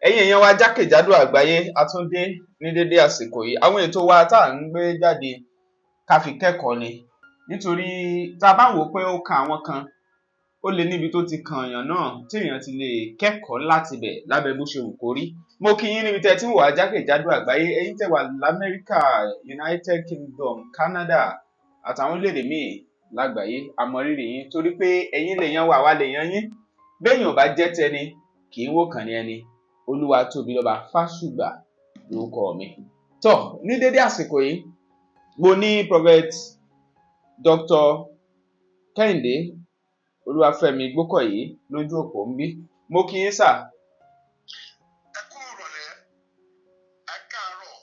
ẹ̀yin èèyàn wa jákèjádò àgbáyé a tún dé ní dédé àsìkò yìí. Àwọn ètò wa tá à ń gbé jáde ká fi kẹ́kọ̀ọ́ ni, nítorí tá a bá wò ó pé ó kan àwọn kan, ó lè níbi tó ti kan èèyàn náà tí èèyàn ti lè kẹ́kọ̀ọ́ láti bẹ̀ lábẹ́ bó ṣe wù kó rí. Mo kí yín níbi tẹ́ tí ń wò wá jákèjádò àgbáyé, ẹ̀yin tẹ́ wà l'Amẹ́ríkà, United Kingdom, Canada àtàwọn orílẹ̀-èdè míì lágbàáyé, a mọ rírì yín torí pé ẹ̀yin lèèyàn wa, àwa lèèyàn yín. Béèyàn ò bá jẹ́ tẹni kì í wò kàn ní ẹni. Olúwatóbilọ́ba Fásùgbà lórúkọ mi. Tọ́ ní dédé àsìkò yìí, mo ní Prophet Dr. Kẹ́hìndé Olúwafẹ́mi Gbókọ̀yé lójú òpó ń bí. Mo kí yín sà. Ẹ kú ìrọ̀lẹ́, ẹ káàárọ̀,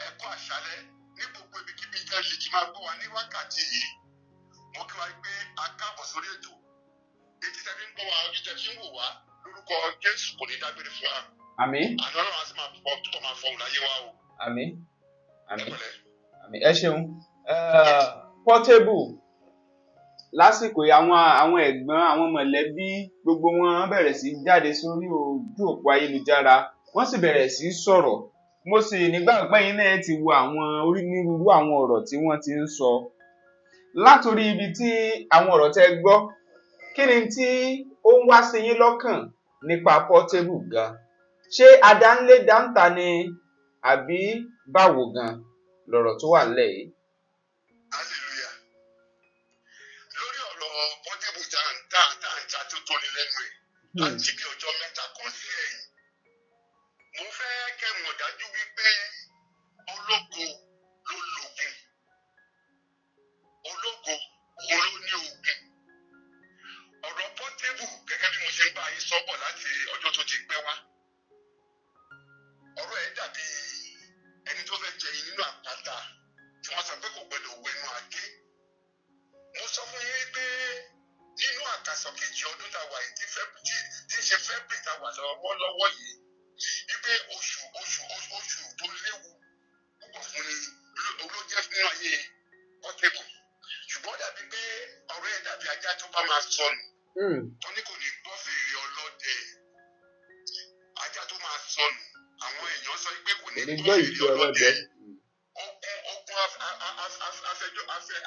ẹ kú àṣálẹ́ ní gbogbo ibikíbi tẹ́ lè ti máa gbọ́ wa ní wákàtí yìí. Mo kí wa pé a káàbọ̀ sórí ètò. Etí tẹ́ fi ń gbọ́ wa, ojú tẹ́ fi ń wò wá, lórúkọ Jésù kò ní dágbére fún wa. Àmín. Àná Ọlọ́run á sì máa fọhùn láyé wa o. Àmín. Ẹ pẹ̀lẹ́. Àmín. Ẹ ṣeun. Portable lásìkò yìí àwọn ẹ̀gbọ́n àwọn mọ̀lẹ́bí gbogbo wọn bẹ̀rẹ̀ sí jáde sórí ojú òpó ayélujára, wọ́n sì bẹ̀rẹ̀ sí sọ̀rọ̀. Mo sì nígbàgbọ́ yín náà ti wo àwọn onírúurú àwọn ọ̀rọ̀ tí wọ́n ti ń sọ. Látòrí ibi tí àwọn ọ̀rọ̀ tẹ́ gbọ́, kí ni tí ó ń wá sí yín lọ́kàn nípa Portable gan? Ṣé adánlé dáńtà ni àbí báwo gan lọ̀rọ̀ tó wà nílẹ̀ yìí? Hallelujah. Lórí ọ̀rọ̀ Portable dáńtà tó tóni lẹ́nu ẹ̀ láti bí ọjọ́ mẹ́ta kan sí ẹ̀yìn. Mo fẹ́ kẹ́ mọ̀ dájú wípé ológo ló lògùn. Ológo òun ló ní ògùn. Ọ̀rọ̀ Portable gẹ́gẹ́ bí mo ṣe ń bá yín sọ́bọ̀ láti ọjọ́ tó ti pẹ́ wá. Ọ̀rọ̀ ẹ̀ dàbí ẹni tó fẹ́ jẹ yín nínú àpáta tí wọ́n sọ pé kò gbọdọ̀ wẹnu àgé. Mo sọ fún yín pé nínú àkàsọ̀ kejì ọdún tá a wà yìí tí ń ṣe February tá a wà lọ́wọ́ yìí, wípé oṣù tó léwu púpọ̀ fún ni olójẹ́ nínú ayé Portable. Ṣùgbọ́n dàbí pé ọ̀rọ̀ ẹ̀ dàbí ajá tó bá máa sọnù. Tó ní kò ní gbọ́ fèrè ọlọ́dẹ. Ajá tó máa sọnù. Àwọn èèyàn sọ pé kò ní gbọ́ fèrè ọlọ́dẹ. Ogun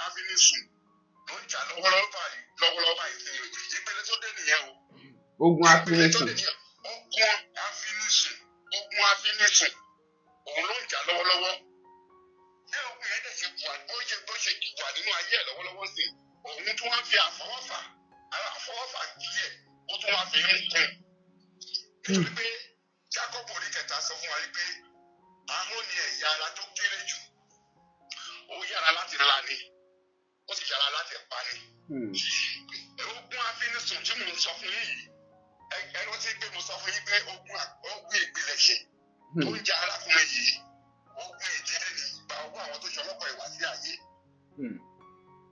afinisùn ló ń jà lọ́wọ́lọ́wọ́ báyìí sí ìpele tó dé nìyẹn o. Ogun afinisùn. Ogun afinisùn òun ló ń jà lọ́wọ́lọ́wọ́. Bí ogun yẹn dẹ̀ ṣe bó ṣe wà nínú ayé ẹ̀ lọ́wọ́lọ́wọ́ sí, òun tún wá fi àfọwọ́fà díẹ̀ ó tún wá fi ń kún. Nítorí pé Jákọ́bù orí kẹta sọ fún wa wípé ahọ́n ni ẹ̀yà ara tó kéré jù. Ó yára láti là ni, ó sì yára láti pa ni. Ogun afinisùn tí mò ń sọ fún yín yìí, ẹni tí pé mo sọ fún yín pé ogun ìpilẹ̀ṣẹ̀ tó ń jà arákùnrin yìí, ogun ìdílé ni gba ọwọ́ àwọn tó ṣe ọlọ́pàá ìwà sí ayé.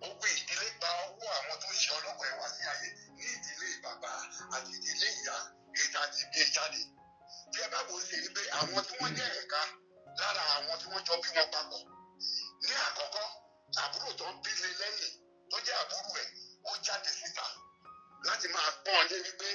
Ogun ìdílé gba ọwọ́ àwọn tó ṣe ọlọ́pàá ìwà sí ayé ní ìdílé bàbá àti ìdílé ìyá ètò àti ìbí ìjáde. Bí ẹ bá wò ó sì rí pé àwọn tí wọ́n jẹ́ ẹ̀ka lára àwọn tí wọ́n jọ bí wọn papọ̀. Ní àkọ́kọ́, àbúrò tó ń bílé lẹ́yìn tó jẹ́ àbúrò ẹ̀, ó jáde síta láti máa pọ́n ọ lé wípé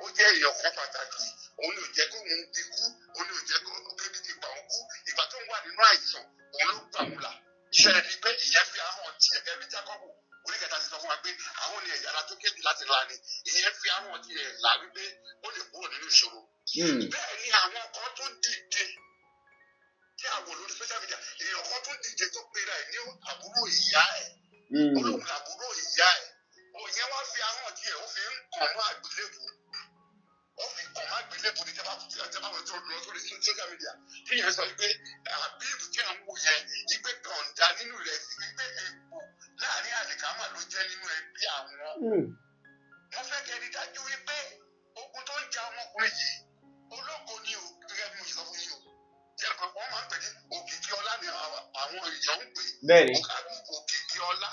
ó jẹ́ èèyàn kan pàtàkì, òun ò jẹ́ kó òun ti kú, òun ò jẹ́ kó kébi ti gbà òun kú, ìgbà tó ń wà nínú àìsàn, òun ló gbà òun là. Ṣé ẹ rí i pé ìyẹn fi ahọ́n tiẹ̀ gẹ́gẹ́ bí Jákọ́bù orí kẹta ti sọ fún wa pé àwọn ni ẹ̀yà ara tó kéjì láti là ni, ìyẹn fi ahọ́n tiẹ̀ là wípé ó lè kúrò nínú ìṣòro. Bẹ́ẹ̀ ni àwọn kan tó dìde tí a wò lórí social media, èèyàn kan tó dìde tó pera ẹ̀ ní àbúrò ìyá ẹ̀, olóhùn àbúrò ìyá ẹ̀, òyìn wá fi ahọ́n tiẹ̀ ó fi ń kàn mọ́ àgbélébù, ó fi kàn mọ́ àgbélébù ní tẹ́bá wọn tó lọ sórí social media, tí yẹn sọ pé àbíbù tí à ń wò yẹn ìgbé kànda nínú rẹ̀ sí pé èèpo láàrin àlìkámà ló jẹ́ nínú ẹbí àwọn. Wọ́n fẹ́ kẹ́ni dájú wípé ogun tó ń ja ọmọkùnrin yìí ológo ni o, gẹ́gẹ́ bí mo ṣe sọ fún yín o. Jẹ́pẹ̀ wọ́n máa ń pè ní òkìkí ọlá ni àwọn èèyàn ń pè. Bẹ́ẹ̀ni. Òkìkí ọlá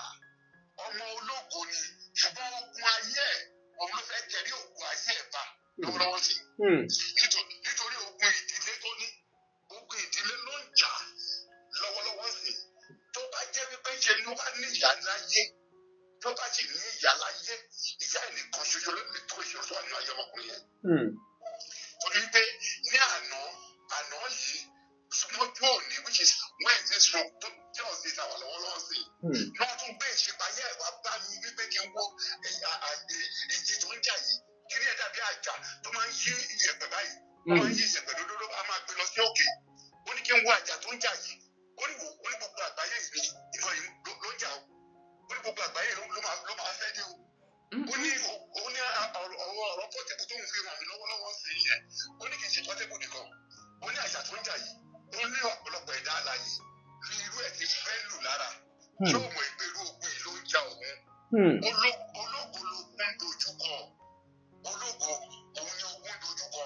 ọmọ ológo ni, ṣùgbọ́n ogun ayé ẹ̀ òun ló fẹ́ jẹrí ogun ayé ẹ̀ bá lọ́wọ́lọ́wọ́ sí. Nítorí ogun ìdílé tó ní, ogun ìdílé ló ń jà lọ́wọ́lọ́wọ́ sí. Tó bá jẹ́ wípé ṣe ló bá ní ìyá láyé, tó bá sì ní ìyá láyé, ìyá ẹ̀ nìkan ṣoṣo ló ní tó ṣoṣo àná ayé ọmọkùnrin yẹn. Torí pé pé ní àná yìí mọ́jú òní which is Wednesday stroke Thursday tàwa lọ́wọ́lọ́wọ́ sí náà tún gbé ìṣèpáyé ẹ̀wà bá mi wípé kí n wo ìjì tó ń jà yìí kí ní ẹ̀dá bí àjà tó máa ń yí ìyẹ̀pẹ̀ báyìí ó máa ń yí ìyẹ̀pẹ̀ lódòdó a máa gbé lọ sí òkè ó ní kí n wo àjà tó ń jà yìí ó ní gbogbo àgbáyé yìí ìfọ̀ yìí ló ń jà ó ní gbogbo àgbáyé ló máa fẹ́ dé o ó ní ọ̀rọ̀ pọ́tẹ́bù tó ń fi ràn mí lọ́wọ́lọ́wọ́ sí yẹn ó ní kì í ṣe pọ́tẹ́bù nìkan ó ní àjà tó ń jà yìí ó ní ọ̀pọ̀lọpọ̀ ẹ̀dá alààyè ní irú ẹ̀ ti fẹ́ lù lára tí ó mọ̀ ìgbèrú ogun yìí ló ń jà òun ológo lógun dojúkọ ológo òun ni ogun dojúkọ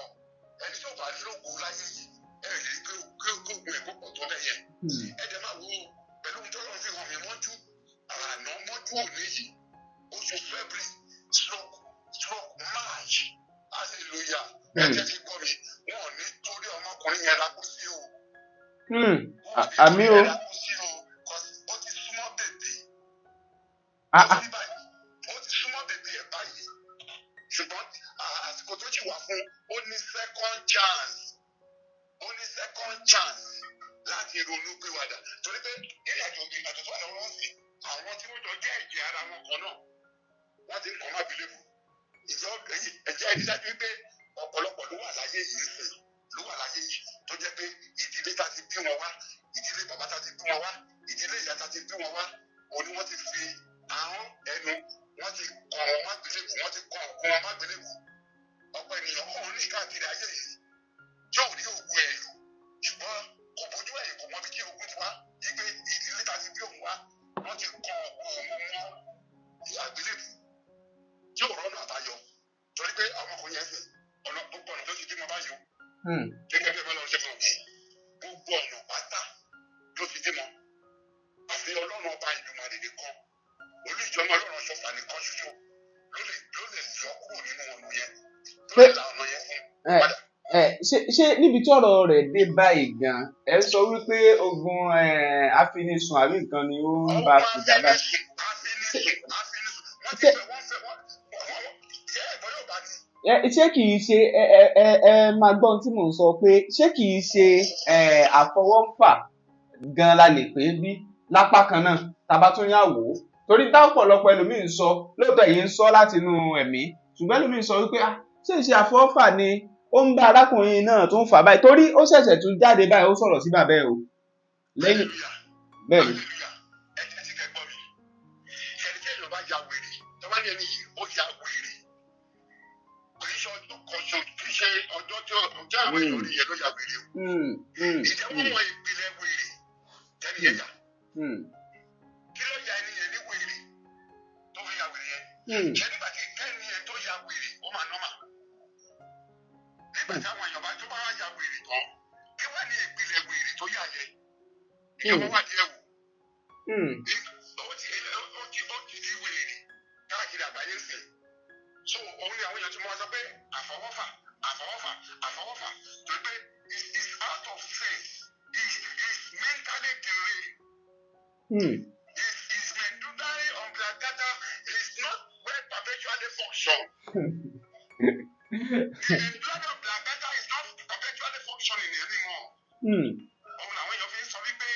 ẹni tó bá lógo láyé yìí ẹ rí i pé ogun ẹ̀ kó pọ̀ tó bẹ́ẹ̀ yẹn ẹ̀dẹ̀ máa wo pẹ̀lú ohun tó lọ́n fi hàn mí mọ́jú àná mọ́jú òní yìí oṣù February stroke March hallelujah ẹ̀jẹ̀ ti gbọ́ mi wọn ò ní torí ọmọkùnrin yẹn lákú sí o. Àmì o. Ó ti súnmọ́ bèbè. Ó ti súnmọ́ bèbè ẹ̀ báyìí. Ṣùgbọ́n àsìkò tó ti wà fún ó ní second chance láti ronú pìwàdà. Torí pé ìrìnàjò tó wà lọ́wọ́ sí àwọn tí wọ́n jọ jẹ́ ẹ̀jẹ̀ ara wọn kan náà wọ́n ti ń kọ́ má bìlẹ̀bù. Ẹ̀jẹ̀ ìdájú pé ọ̀pọ̀lọpọ̀ ló wà láyé yìí tó jẹ́ pé ìdílé tá ti bí wọn wá ìdílé bàbá tá ti bí wọn wá ìdílé ìyá tá ti bí wọn wá òní wọ́n ti fi ahọ́n ẹnu wọ́n ti kọ́ wọn má gbélébù wọ́n ti kọ́ ọ̀gbọ́n wọn má gbélébù ọ̀pọ̀ ènìyàn kọ́ ní káàkiri ayé yìí yóò rí ògùn ẹ̀ lò ṣùgbọ́n kò bójú ẹ̀yìn kò mọ bí kí ogun ti wá ìgbé ìdílé tá ti bí òun wá wọ́n ti kọ́ ọ̀gbọ́n wọn àgbélébù yóò rọ́nà àbáyọ torí pé àwọn ọkùnrin yẹn sìn ọ̀nà gbogbo ọ̀nà tó ti bí wọn báyìí o gẹ́gẹ́ bí ẹ bá lọ ṣe fún mi gbogbo ọ̀nà pátá ló fi dé mọ́ àfi ọlọ́run ọba ìdùnmọ̀lẹ́ nìkan olùjọba ọlọ́run ṣọfà nìkan ṣoṣo ló lè yọ kúrò nínú ọ̀nà yẹn tó lè la ọ̀nà yẹn fún padà. ṣé níbi tí ọ̀rọ̀ rẹ̀ dé báyìí gan ẹ sọ wípé ogun afinisùn àbí nǹkan ni ó ń bá a fìjà báyìí. Ṣé kìí ṣe ẹ máa gbọ́ ohun tí mò ń sọ pé ṣé kìí ṣe àfọwọ́fà gan la lè pè é bí lápá kan náà tàbá tún yà wò ó torí tá ọ̀pọ̀lọpọ̀ ẹlòmíì ń sọ lóòótọ́ èyí ń sọ láti inú ẹ̀mí ṣùgbọ́n ẹlòmíì ń sọ wípé ṣé ìṣe àfọwọ́fà ni ó ń bá arákùnrin náà tó ń fà báyìí torí ó ṣẹ̀ṣẹ̀ tún jáde báyìí ó sọ̀rọ̀ sí bàbá ẹ̀ o lẹ́yìn bẹ́ẹ̀ ni. Ṣe ọjọ́ àwọn èèyàn rí yẹn ló ya wèrè o. Ìjẹ́wọ́ mọ ìpìlẹ̀ wèrè tẹ́ni yẹn yà. Kí ló ya ẹni yẹn ní wèrè tó fi ya wèrè yẹn? Ṣé nígbà tí kẹ́ni yẹn tó ya wèrè ó máa nọ́mà? Nígbà tí àwọn èèyàn bá tó bá ya wèrè tán, kí wọ́n ní ìpìlẹ̀ wèrè tó yà yẹn? Ìjọba wà díẹ̀ wò. Ó ti di wèrè káàkiri àgbáyé sìn. So òun ni àwọn èèyàn ti mọ sọ pé àfọwọ́fà tó pé is out of faith is mentally deranged is medullary oblongata is not well perpetually function the medullary oblongata is not perpetually functioning anymore òun làwọn èèyàn fi ń sọ wípé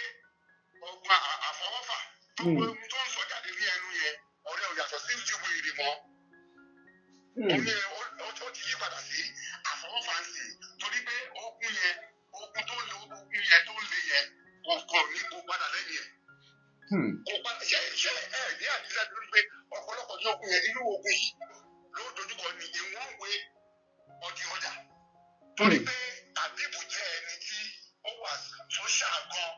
ogun àfọwọ́fà tó ń sọ jáde ní ẹnu yẹn ọ̀rẹ́ ò yàtọ̀ sí ti wèrè mọ́ ó ti yí padà sí àfọwọ́fàǹsì torí pé ogun tó le yẹn kò ní kó padà lẹ́yìn ẹ̀. kò padà ṣe ẹ ní àdílẹ̀ lórí pé ọ̀pọ̀lọpọ̀ ní ogun yẹn nínú ogun yìí ló dojúkọ ní ìwọ̀n wé ọdí ọjà torí pé àbíbù jẹ́ ẹni tí ó wà sóṣà gan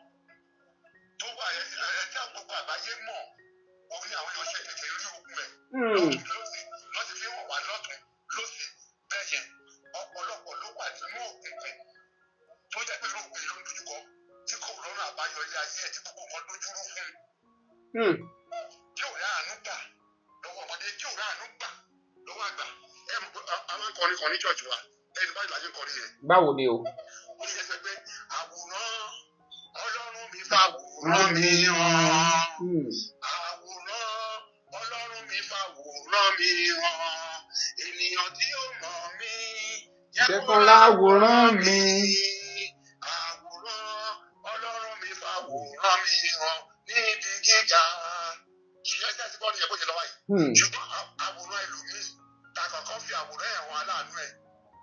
tó wà ẹ̀ẹ́dẹ́ gbogbo àgbáyé mọ̀ òun ni àwọn èèyàn ṣe tètè rí ogun ẹ̀ lọ́sì fi hàn wá lọ́tún lọ́sì bẹ́ẹ̀ yẹn ọ̀pọ̀lọpọ̀ ló wà nínú òkùnkùn tó jẹ́ pé lóògùn ló ń dojúkọ tí kò lọ́nà àbáyọ ilé ayé ẹ̀ tí gbogbo kan dojúrú fún un. tí ò ráàánú gbà lọ́wọ́ ọmọdé tí ò ráàánú gbà lọ́wọ́ àgbà àwọn akọrin kan ní church wa ẹni báyìí láyé kọrin yẹn. báwo ni o. ó ní ẹsẹ̀ pé àwòrán ọlọ́run mi fàwòrán mi hàn. àwòrán ọlọ́run mi fàwòrán mi hàn. ènìyàn tí ó mọ̀ mí jẹ́ kó láwòrán mi. Àwòrán Ọlọ́run mi fàwòrán mi hàn níbi gíga. Ṣùgbọ́n ẹgbẹ́ ti bọ́ ní ẹ̀kọ́ yẹn lọ́wọ́ yìí. Ṣùgbọ́n àwòrán ẹlòmíì ta kọ̀ọ̀kan fi àwòrán ẹ̀wọ̀n aláàánú ẹ̀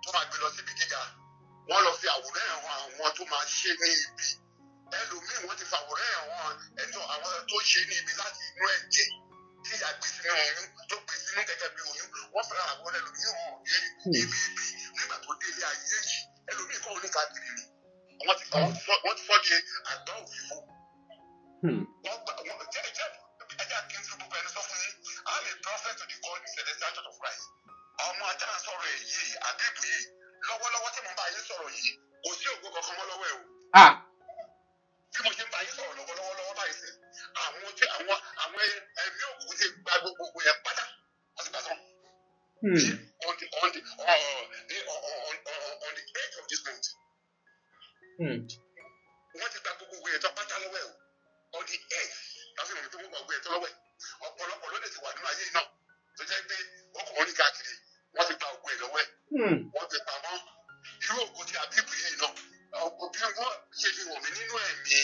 tó máa gbé lọ síbi gíga. Wọ́n lọ fi àwòrán ẹ̀wọ̀n àwọn tó máa ṣe ní ibi. Ẹlòmíì wọ́n ti fàwòrán ẹ̀wọ̀n ẹ̀tọ́ àwọn tó ṣe ní ibi láti inú ẹ̀jẹ̀ tí ìyá gbé sínú oyún tó gbé sínú gẹ́gẹ́ bí oyún. Wọ́n fẹ́ràn àwòrán ẹlòmíì hàn ní ibi nígbà tó délé ayé yìí. Ẹlòmíì kọ́ oníkàkiri ni. Wọ́n ti fọ́ di àgbá òfìfo. Ẹjẹ́ kí n fi gbogbo ẹni sọ fún yín. I'm a prophet to the God in Celestial Church of Christ. Ọmọ ajá sọ̀rọ̀ ẹ̀ yìí, àbíbù yìí, lọ́wọ́lọ́wọ́ tí mo bá yín sọ̀rọ̀ yìí, kò sí ògo kankan mọ́ lọ́wọ́ ẹ̀ o. Bí mo ṣe ń bá yín sọ̀rọ̀ lọ́wọ́lọ́wọ́ báyìí sí, àwọn ẹ̀mí òkú ti gba gbogbo yẹn pátá, wọ́n ti gbà tán. On the edge of this month. Wọ́n ti gba gbogbo yẹn tán pátá lọ́wọ́ ẹ̀ o. On the edge. Láti mọ̀ pé wọ́n gba gbogbo yẹn tán lọ́wọ́ ẹ̀. Ọ̀pọ̀lọpọ̀ ló lè ti wà nínú ayé yìí náà. Tó jẹ́ pé ọkùnrin ní káàkiri, wọ́n ti gba gbogbo ẹ̀ lọ́wọ́ ẹ̀. Wọ́n ti pamọ́. Irú ògo ti àbíbù yìí náà. Bí wọ́n ṣe fi wọ̀n mí nínú ẹ̀mí,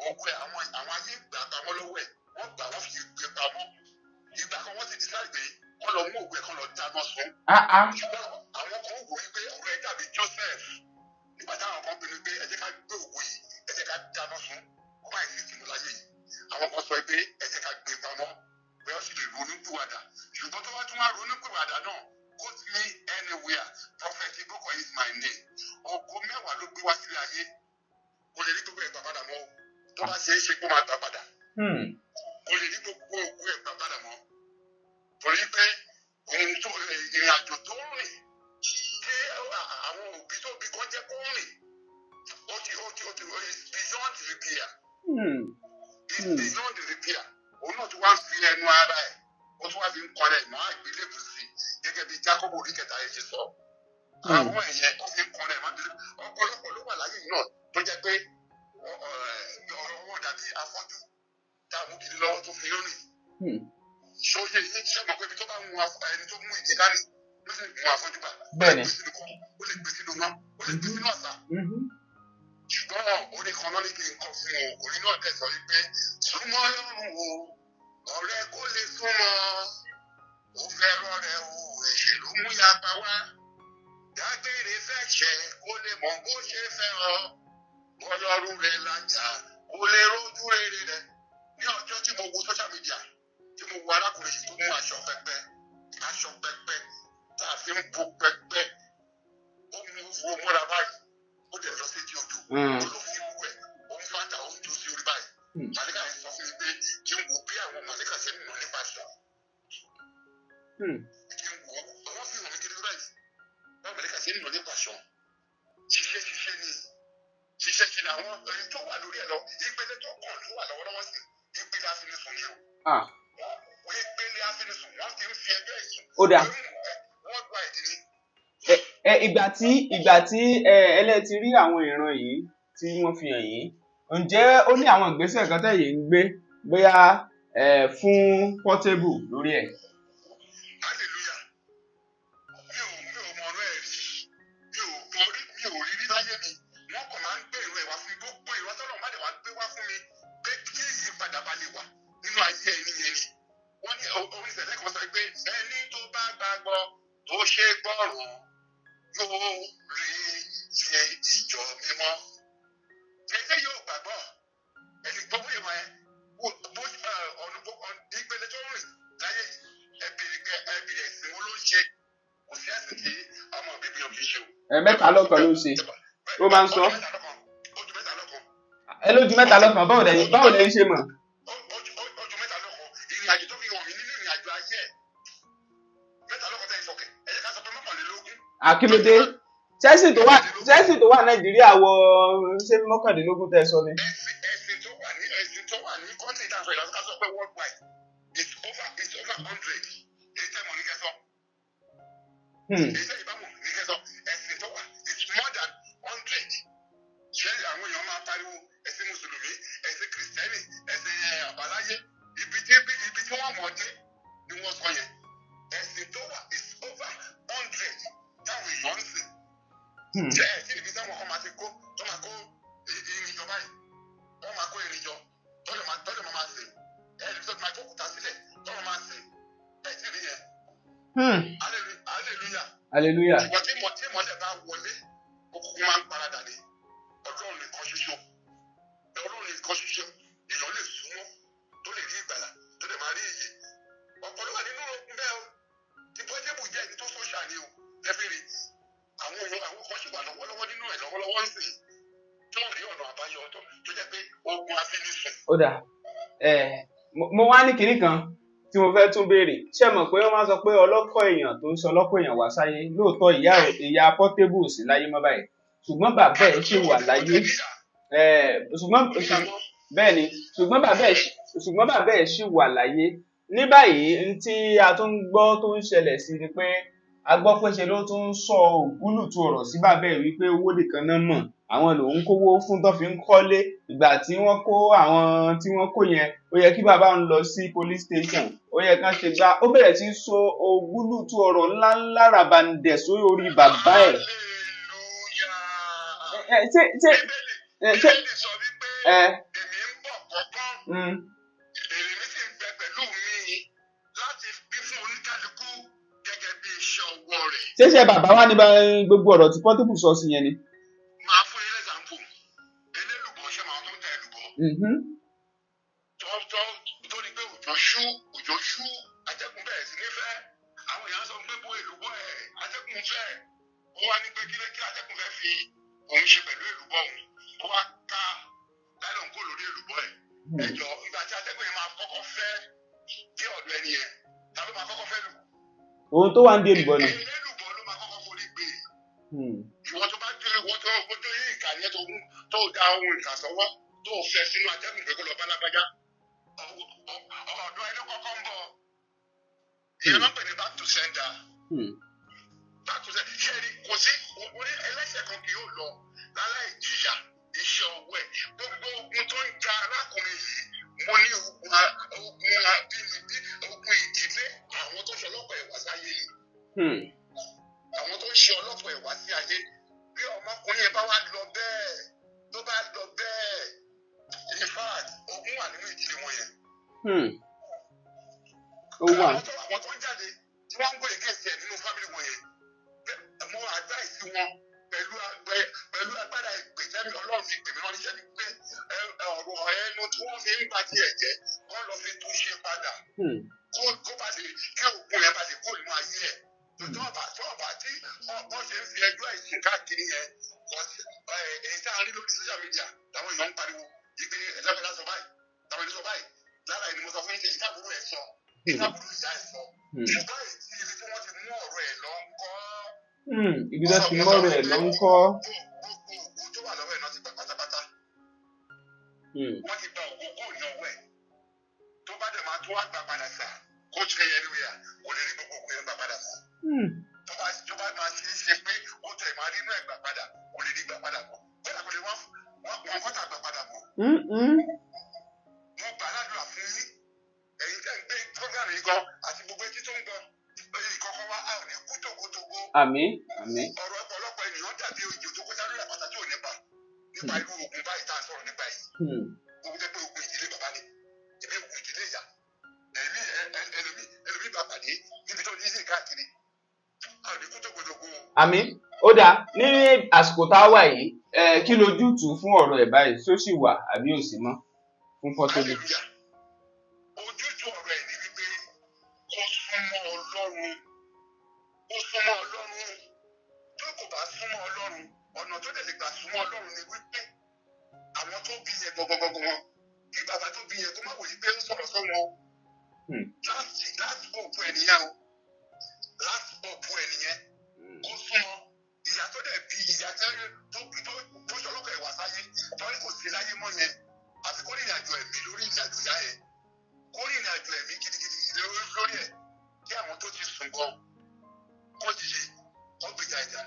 ògo ẹ̀ àwọn ayé gbà pamọ́ lọ́wọ́ ẹ̀. Wọ́n gbà wọ́n fi gbé pamọ́. Ìgbà kan wọ́n ti decide pé wọ́n lọ mú ògo ẹ̀ kan lọ dáná sun. Ṣùgbọ́n àwọn kan wò wípé ọ̀rọ̀ ẹ̀ dàbí Joseph. Nígbà táwọn kan pinnu pé ẹ jẹ́ ká gbé ògo yìí, ẹ jẹ́ ká dáná sun. Wọ́n máa ń fi tìmú láyé yìí. Àwọn kan sọ pé ẹ jẹ́ ká gbé pamọ́. Bẹ́ẹ̀ ó sì lè ronú pìwàdà. Ṣùgbọ́n tó bá tún wá ronú pìwàdà náà, put me anywhere. Prophet Iboko is my name. Ògo mẹ́wàá ló gbé wá sílé ayé. Kò lè rí gbogbo ẹ̀ gbà padà mọ́. Tó bá ṣe é ṣe kó máa gbà padà. Kò lè rí gbogbo ògo ẹ̀ gbà padà mọ́. Torí pé ìrìn àjò tó ń rìn kí àwọn òbí tó bí kan jẹ́ kó ń rìn. Ó ti is beyond repair. Is beyond repair. Òun náà ti wá ń fi ẹnu ara ẹ̀. Ó tún wá fi ń kọ́ra ẹ̀ mọ́ àgbélébù sí gẹ́gẹ́ bí Jákọ́bù orí kẹta ẹ̀ ṣe sọ. Àwọn ẹ̀yẹn ó fi ń kọ́ra ẹ̀ mọ́ àgbélébù. Ọ̀pọ̀lọpọ̀ ló wà láyé náà tó jẹ́ pé ọ̀rọ̀ wọn dàbí afọ́jú táwọn kiri lọ́wọ́ tó fi ń rìn. Ṣòye yìí ṣe mọ̀ pé ibi tó bá mú ẹni tó mú ìdí dání ló sì mú afọ́jú bá. Bẹ́ẹ̀ni. Ó lè gbé sínú náà, ó lè gbé sínú àṣà. Ṣùgbọ́n orí kan náà ní kí n kọ fún o, orí náà tẹ̀sán wípé súnmọ́ Ọlọ́run o, ọ̀rẹ́ kó lè súnmọ́, ó fẹ́ràn rẹ̀ o, ẹ̀ṣẹ̀ ló mú yapa wá. Dágbére fẹ́ṣẹ̀ kó lè mọ̀ bó ṣe fẹ́ràn, Ọlọ́run rẹ̀ lájà kó lè rójú rere rẹ̀. Ní ọjọ́ tí mo wo social media, tí mo wo arákùnrin yìí tó mú aṣọ pẹpẹ tá a fi ń bo pẹpẹ, ó mú wo mọ́ra báyìí, ó dẹ̀ lọ sí etí odò, ó ló fi wẹ̀, ó ń fàtà, ó ń jó sí orí báyìí. Màlíkà yẹn sọ fún mi pé kí n wò bí àwọn màlíkà ṣe ń nà nípa aṣọ. Kí n wò wọ́n fi hàn mí kiri báyìí, báwọn màlíkà ṣe ń nà nípa aṣọ. Ṣiṣẹ́ ni àwọn ẹni tó wà lórí ẹ̀ lọ, ìpele tó kàn ló wà lọ́wọ́lọ́wọ́ sí, ìpele àfinisùn ni o. Ìpele àfinisùn, wọ́n ti ń fi ẹjọ́ ẹ̀sùn. Ó dà. Wọ́n gba ìdí ni. Ìgbà tí ẹlẹ́ti rí àwọn ìran yìí tí wọ́n fi hàn yín, ǹjẹ́ ó ní àwọn ìgbésẹ̀ kan tẹ̀yìn ń gbé bóyá fún Portable lórí ẹ̀? Hallelujah. Mi ò mọ ọ̀rọ̀ ẹ̀ rí. Mi ò rí láyé mi. Wọ́n kàn máa ń gbé ìrọ̀ ẹ̀ wá fún gbogbo ìrọ̀ tọ́lọ̀ má lè wá gbé wá fún mi pé kí ìyípadà bá lè wà nínú ayé ẹni yẹn ni. Wọ́n ní orin ìṣẹ̀lẹ̀ kan sọ pé ẹni tó bá gbàgbọ́ tó ṣe gbọ́ràn yóò rí ṣe ìjọ mímọ́. Ẹgbẹ́ yóò gbàgbọ́ ẹni gbogbo ìwà ẹ̀ ìpele tó rìn láyé ẹbí ẹ̀sìn wo ló ń ṣe kò sí ẹ̀sìn tí ọmọ bíbí òbí ṣe o. Mẹ́ta lọ́kan ló ń ṣe. Ó máa ń sọ. Ojú mẹ́ta lọ́kan. Ẹ lójú mẹ́ta lọ́kan báwo lẹ́yìn ṣe mọ̀? Ojú mẹ́ta lọ́kan ìrìn àjò tó fi hàn mí nínú ìrìn àjò ayé ẹ̀. Mẹ́ta lọ́kan tẹ̀ ìfọ̀kẹ́ ẹ̀yẹ ká sọ pé mọ́kànlélógún. Àkílódé Chelsea tó wà Nàìjíríà wọ ṣé mọ́kànlélógún tẹ́ sọ ni. Ẹ̀sìn tó wà ní kọ́ńtì ìdáǹsọ̀ ìlànà ká sọ pé worldwide it's over 100. Èyí tẹ́ mọ̀ ní kẹ́sọ̀. Èyí tẹ́ ìbámu ní kẹ́sọ̀ ẹ̀sìn tó wà it's more than 100. Ṣé àwọn èèyàn máa pariwo ẹ̀sìn mùsùlùmí, ẹ̀sìn kìrìsìtẹ́nì, ẹ̀sìn àbáláyé, ibi tí wọ́n mọ̀ dé ni wọ́n sọ yẹn. Ẹ̀sìn tó wà it's over 100 táwọn èèyàn ń sìn. ṣe ẹ̀ tí ibi táwọn kan máa ti kó tó máa kó irin jọ báyìí wọ́n máa kó irin jọ tọ́lẹ̀ máa sè ẹ̀ ẹ̀ tó máa jókòó ta sílẹ̀ tọ́lẹ̀ máa sè ẹ̀ tí ì rí yẹn. hallelujah. ṣùgbọ́n tí ìmọ̀lẹ̀ bá wọlé òkùnkùn máa ń paradà ní ọlọ́run nìkan ṣoṣo èèyàn lè súnmọ́ tó lè rí ìgbàlà tó lè máa rí iyì ọ̀pọ̀lọpọ̀ wà nínú ogun bẹ́ẹ̀ o tí pọ́jẹ́bù jẹ́ ẹni tó sọ́ṣà ni o lẹ́fẹ̀rẹ̀ àwọn kan ṣì wà lọ́wọ́lọ́wọ́ nínú ẹ̀ lọ́wọ́lọ́wọ́ ń sìn tí wọ́n rí ọ̀nà àbáyọ tó jẹ́ pé ogun afínisùn. ó dà mo wá ní kinní kan tí mo fẹ́ tún béèrè ṣé mọ̀ pé wọ́n máa sọ pé ọlọ́kọ̀ èèyàn tó ń sọ ọlọ́kọ̀ èèyàn wá sáyé lóòótọ́ ìyá Portable sí láyé mọ́ báyìí ṣùgbọ́n bàbá ẹ̀ ṣì wà láyé bẹ́ẹ̀ ni ṣùgbọ́n bàbá ẹ̀ ṣì wà láyé ní báyìí tí a tún gbọ́ tó ń ṣẹlẹ̀ sí ni pé a gbọ́ pé ṣe ló tún ń sọ ògúlùtù ọ̀rọ̀ sí bàbá ẹ̀ wípé owó nìkan náà mọ̀ àwọn lòun kówó fún tó fi ń kọ́lé ìgbà tí wọ́n kó àwọn tí wọ́n kó yẹn ó yẹ kí bàbá ń lọ sí police station ó yẹ kán ṣe gbá ó bẹ̀rẹ̀ sí sọ ògúlùtù ọ̀rọ̀ ńláńlá ràbàǹdẹ̀ sórí orí bàbá ẹ̀. Èrè mi sì ń bẹ pẹ̀lú mi láti bí fún oníkálukú gẹ́gẹ́ bí iṣẹ́ ọwọ́ rẹ̀. ṣé bàbá wa ní gbogbo ọ̀rọ̀ tí Portable sọ sí yẹn ni. Máa fún ilé ìsàmpù elélùbọ̀ ṣe máa tó ń ta èlùbọ̀. tó ní pé òjò ṣú atẹ́gùn bẹ̀rẹ̀ sí ní fẹ́ àwọn èèyàn sọ pé bó èlùbọ̀ ẹ̀ atẹ́gùn fẹ́ ó wá ní pé kí atẹ́gùn fẹ́ fi òun ṣe pẹ̀lú èlùbọ̀ òun ó wá ká láìlọ́n kó lórí èlùbọ̀ ẹ̀. Ẹjọ́ ìgbà tí atẹ́gùn yẹn máa kọ́kọ́ fẹ́ dé ọ̀dọ̀ ẹni yẹn ta ló máa kọ́kọ́ fẹ́ lù. ohun tó wà ń dé èlùbọ̀ náà. èlùbọ̀ ló máa kọ́kọ́ forí gbé. ìwọ tó bá dé ìwọ tó yí ìkà yẹn tó da ohun ìkà sọ́wọ́ tó fẹ́ sínú atẹ́gùn pé kó lọ bá lágbájá ọ̀dọ̀ ẹni kọ́kọ́ ń bọ̀. ìyẹn máa ń pè ní back to sender. back to sender ṣe é kò sí orí ẹlẹ́ṣẹ̀ kan kì yóò lọ láláì jìyà iṣẹ́ ọwọ́ ẹ̀ gbogbo ogun tó ń ja arákùnrin yìí mo ní ogun abínibí ogun ìdílé àwọn tó ṣe ọlọ́pàá ẹ̀wá sáyé yìí àwọn tó ṣe ọlọ́pàá ẹ̀wá sí ayé bí ọmọkùnrin yẹn bá wá lọ bẹ́ẹ̀ tó bá lọ bẹ́ẹ̀ in fact ogun wà nínú ìdílé wọn yẹn. àwọn tó ń jáde tí wọ́n ń gbé ìkéèsì ẹ̀ nínú fámìlì wọn yẹn mo advice wọn pẹ̀lú agbára ìpèsèmí ọlọ́run fi pèmí wọn níṣẹ́ ni pé ọ̀rọ̀ ẹnu tí wọ́n fi ń bá tiẹ̀ jẹ́ wọ́n lọ fi tún ṣe padà kó bá lè kí òògùn yẹn bá lè kó nínú ayé ẹ̀ tó ọba tí wọ́n ṣe ń fi ẹjọ́ ẹ̀sìn káàkiri yẹn èyí tá a rí lórí social media táwọn èèyàn ń pariwo ìgbé ẹ̀dáfẹ́lá sọ báyìí táwọn èèyàn sọ báyìí lára ẹni mo sọ fún yín ìdábùrú ẹ̀ sọ ìdábùrú ìyá ẹ̀ sọ ṣùgbọ́n ibi tí wọ́n ti mú ọ̀rọ̀ ẹ̀ lọ ń kọ́ ibi tó ti mọ́ rẹ̀ ló ń kọ́. Gbogbo tó wà lọ́wọ́ ẹ̀ náà ti gbà pátápátá. Wọ́n ti gba ògo kó ní ọwọ́ ẹ̀. Tó bá dẹ̀ máa tó wá gbà padà sá, kó tún ẹyẹ lórí à, kò lè rí gbogbo ògo yẹn gbà padà sá. Tó bá máa ṣe pé ó tẹ̀ máa rí inú ẹ̀ gbà padà, kò lè rí gbà padà bọ̀. Bẹ́ẹ̀ kò lè wọ́n kọ́tà gbà padà bọ̀. Mo gbà ládùúrà fún yín. Ẹ̀yin tẹ́ ń gbé program yìí gan àti gbogbo etí tó ń gan. Ìkọ̀kọ̀ wa a ò ní kú tògótògó. Àmín. Ọ̀rọ̀ ọ̀pọ̀lọpọ̀ ènìyàn dàbí ojú tó kọjá lórí àpáta tí ò nípa irú ogun báyìí tá a sọ̀rọ̀ nípa yìí. Ogun tẹ́ pé ogun ìdílé bàbá ni, ìbí ogun ìdílé ìyá. Ẹlòmí bá pàdé níbi tó ní sí káàkiri. A ò ní kú tògótògó. Àmín. Ó dáa ní àsìkò tá a wà yìí kí lójútùú fún ọ̀rọ̀ ẹ̀ báyìí ṣó sì wà àbí ò sí mọ́ fún Portable. Ojútùú ọ̀rọ̀ ẹ̀ ni wípé kó súnmọ́ Ọlọ́run. Ó súnmọ́ Ọlọ́run tó kò bá súnmọ́ Ọlọ́run ọ̀nà tó lè gbà súnmọ́ Ọlọ́run ni wípé àwọn tó bí yẹn gbọgbọgbọ kí bàbá tó bí yẹn kó má wòye pé ó sọ̀rọ̀ sọ́wọ́ láti òkú ẹnìyẹn láti òkú ẹnìyẹn kó súnmọ́ ìyá tó dẹ̀ bí ìyá tó ṣọlọ́kọ̀ ẹ̀wà sáyé torí kò sí láyé mọ́ yẹn àfi kó rìnrìn àjò ẹ̀mí lórí ìrìn àjò ìyá yẹn kó rìnrìn àjò ẹ̀mí gidigidi lórí ẹ̀ kí àwọn tó ti sùn gan kó dìde kó gbèjà ìjà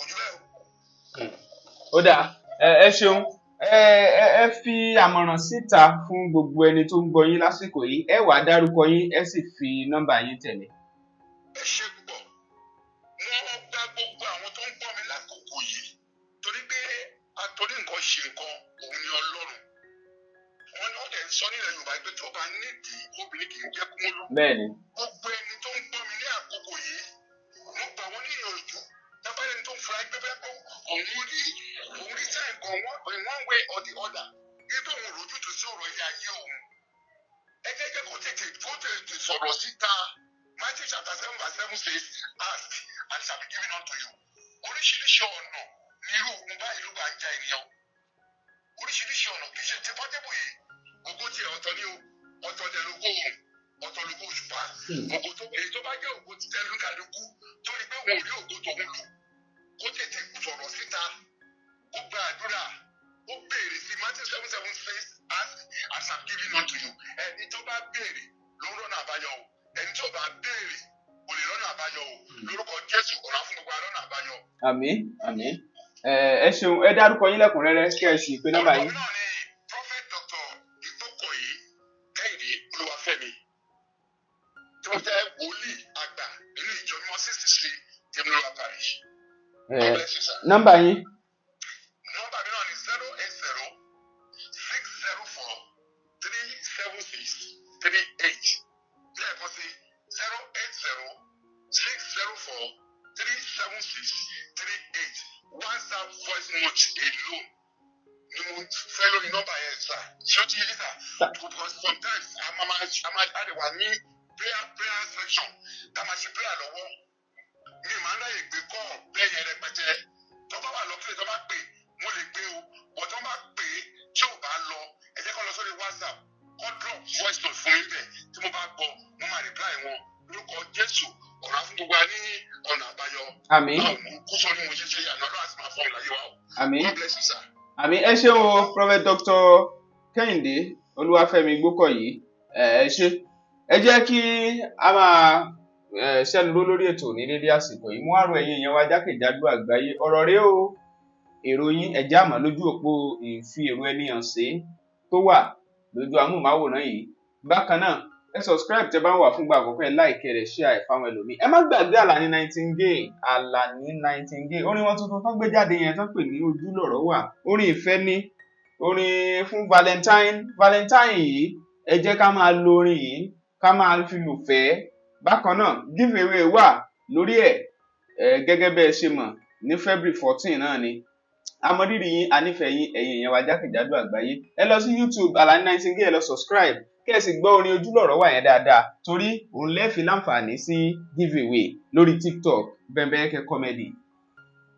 ojú ẹ̀ o. Ó dáa ẹ ṣeun ẹ fi àmọ̀ràn síta fún gbogbo ẹni tó ń gbọ́ yín lásìkò yìí ẹ wàá dárúkọ yín ẹ sì fi nọ́mbà yín tẹ̀lé. Ẹ ṣe púpọ̀ wọ́n gba gbogbo àwọn tó ń gbọ́ mi lákòókò ṣe nǹkan òun ni Ọlọ́run. Wọ́n ní wọ́n dẹ̀ ń sọ nílẹ̀ Yorùbá pé tí ọba nídìí obìnrin kì í jẹ́ kúmọ́lú. bẹ́ẹ̀ni. Gbogbo ẹni tó ń gbọ́ mi ní àkókò yìí, wọ́n gbà wọ́n níyànjú. Tábàlẹ̀ ẹni tó ń fura ẹgbẹ́ bẹ́ẹ̀ pé òun rí sáà nǹkan in one way or the other. Nígbà òun rojútùú sí ọ̀rọ̀ ilé ayé òun. Ẹ jẹ́ kó tètè sọ̀rọ̀ síta. Matthew chapter 7:7 says, ask and it shall be given unto you. Oríṣiríṣi ọ̀nà ní irú ogun báyìí ló bá ń ja ènìyàn. Oríṣiríṣi ọ̀nà kì í ṣe ti pọ́tẹ́bù yìí. Ògo tiẹ̀ ọ̀tọ̀ ni o, ọ̀tọ̀ dẹ̀ lógo òun, ọ̀tọ̀ lógo òṣùpá. Ògo tó èyí tó bá jẹ́ ògo ti tẹ́ lúkàlùkù tó rí pé òun ò rí ògo tòun lò. Kó tètè sọ̀rọ̀ síta, ó gba àdúrà, ó béèrè sí Matthew 7:7 says, ask and it shall be given unto you. Ẹni tó bá béèrè ló ń rọ́nà àbáyọ o. Ẹni tó bá béèrè kò lè rọ́nà àbáyọ o. Lórúkọ Jésù ọ̀nà fún gbogbo àrọ́nà àbáyọ. Àmín, àmín. Ẹ ṣeun, ẹ dárúkọ yín lẹ́kùnrẹ́rẹ́ kí ẹ sì pé nọ́mbà yín. Ọ̀rọ̀ náà ni Prophet Dr. Ìgbókòyí Kẹ́hìndé Olúwafẹ́mi tí wọ́n jẹ́ wòlíì àgbà nínú ìjọ mímọ́ CCC Tèmílọ́lá Parish. Nọ́mbà yín. Nọ́mbà mi náà ni 080-604-376-38. Lẹ́ẹ̀kan sí 080-604-376-38. WhatsApp voice note alone ni mo fẹ́ lórí nọ́mbà yẹn sà. Ṣé o ti yé sà? Because sometimes a máa wà ní prayer section tá a máa ṣe prayer lọ́wọ́. Mi máa ń ráyè gbé kọ́ bẹ́ẹ̀ yẹn rẹpẹtẹ. Tó bá wà lọ́kìlẹ̀ tó bá pè mo lè gbé o. But tó bá pè é tí ò bá lọ ẹ jẹ́ kó lọ sórí WhatsApp kó drop voice note fún mi bẹ̀ tí mo bá gbọ́ mo máa reply wọn lórúkọ Jésù ọ̀rọ̀ fún gbogbo wa ní ọ̀nà àbáyọ. Àmín. Kó sọ ní mo ṣe ṣe yàrá lọ́dọ̀ àti máa fọ́ ìlàyé wa o. Àmín. God bless you sir. Àmín. Ẹ ṣé o Prophet Dr. Kẹ́hìndé Olúwafẹ́mi Ìgbókòyí. Ẹ ṣé. Ẹ jẹ́ kí a máa ṣẹ́nu ró lórí ètò ní dédé àsìkò yìí. Mú àrò ẹ̀yin èèyàn wa jákèjádò àgbáyé. Ọ̀rọ̀ rèé o. Èrò yín ẹ já mọ́ lójú òpó ìfi èrò ẹni hàn sí tó wà lójú amóhùnmáwòrán yìí. Bákan náà ẹ subscribe tẹ́ bá ń wà fúngbà àkọ́kọ́, ẹ like rẹ̀, share fáwọn ẹlòmíì. Ẹ má gbàgbé Àlàní Nightingale orin wọn tuntun tó gbé jáde yẹn tó pè ní ojú lọ̀rọ̀ wà. Orin ìfẹ́ ni, orin fún Valentine yìí. Ẹ jẹ́ ká máa lo orin yìí ká máa fi lùfẹ́. Bákan náà giveaway wà lórí ẹ̀ gẹ́gẹ́ bẹ́ẹ̀ ṣe mọ̀ ní February 14 náà ni. Àmọ̀rírì yín, anífẹ̀ẹ́ yín, ẹ̀yin èèyàn wa jákèjádò àgbáyé. Ẹ lọ sí YouTube Àlàní Nightingale, ẹ lọ subscribe kí ẹ sì gbọ́ orin ojúlọ̀rọ̀ wà yẹn dáadáa torí òun lẹ́ẹ̀fi láǹfààní sí giveaway lórí TikTok Bẹ́mbẹ́yẹ́kẹ́ comedy.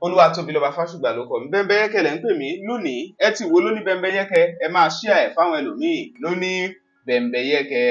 Olúwatóbilọ́ba Fásùgbà ló kọ mí. Bẹ́mbẹ́yẹ́kẹ́ lẹ́ ń pè mí lónìí. Ẹ ti wo lóní Bẹ́mbẹ́yẹ́kẹ́, ẹ máa share ẹ̀ fáwọn ẹlòmíì lóní Bẹ́mbẹ́yẹ́kẹ́.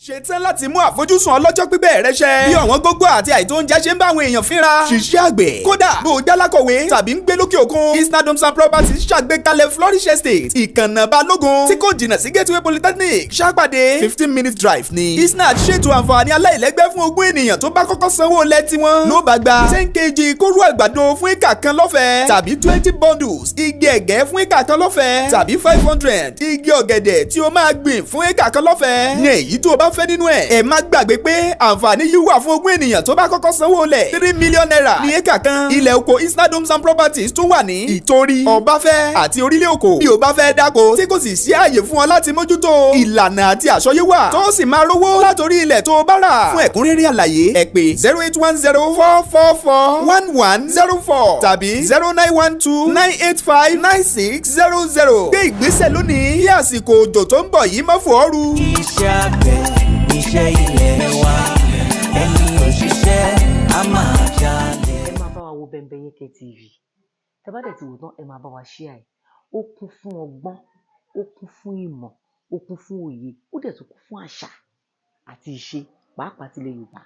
Ṣetán láti mú àfojúsùn ọlọ́jọ́ pípẹ́ rẹ ṣẹ. Bí ọ̀wọ́n gógó àti àìtó oúnjẹ ṣe ń bá àwọn èèyàn fínra. Ṣiṣẹ́ àgbẹ̀. Kódà bó o jálákọ̀wé tàbí ń gbé lókè òkun. Isna Homes and Properties ṣàgbékalẹ̀ Flourish Estate. Ìkànnà Balógun tí kò jìnnà sí Gateway Polytechnic. Ṣàpàdé 15-minute drive ni. Isna ṣètò àǹfààní aláìlẹ́gbẹ́ fún ogún ènìyàn tó bá kọ́kọ́ sanwó lẹ̀ tiwọn. Ló bá gba 10 kg kóró àgbàdo fún éka kan lọ́fẹ̀ẹ́. Tàbí 20 bundles igi ẹ̀gẹ́ fún éka kan lọ́fẹ̀ẹ́. Tàbí 500 igi ọ̀gẹ̀dẹ̀ tí o máa gbìn fún éka kan lọ́fẹ̀ẹ́. Ní èyí tó o bá fẹ́ nínú ẹ̀. Má gbàgbé pé àǹfààní yìí wà fún ogún ènìyàn tó bá kọ́kọ́ sanwó lẹ̀ 3 million naira ní éka kan. Ilẹ̀ oko Isna Homes and Properties tún wà ní Ìtorí, Ọbáfẹ́ àti Orílẹ̀ Òkò. Bí o bá fẹ́ dáko tí kò sì sí ààyè fún ọ láti mójútó, ìlànà àti àsọyé wà tó sì máa rówó látòrí ilẹ̀ tó bá rà. Fún ẹ̀kúnrẹ́rẹ́ àlàyé ẹ pè 08104441104 tàbí 0912-985-9600. Gbé ìgbésẹ̀ lónìí kí àsìkò òjò tó ń bọ̀ yìí má fò ọ́ ru. Iṣẹ́ àgbẹ̀ iṣẹ́ ilé wa, ẹni òṣìṣẹ́ a máa jalè. Ẹ máa bá wa wo Bẹ́mbẹ́yẹ́kẹ́ TV. Tẹ́ bá dẹ̀ ti wò tán, ẹ máa bá wa share ẹ̀. Ó kún fún ọgbọ́n, ó kún fún ìmọ̀, ó kún fún òye, ó dẹ̀ tún kún fún àṣà àti ìṣe, pàápàá tilẹ̀ Yorùbá.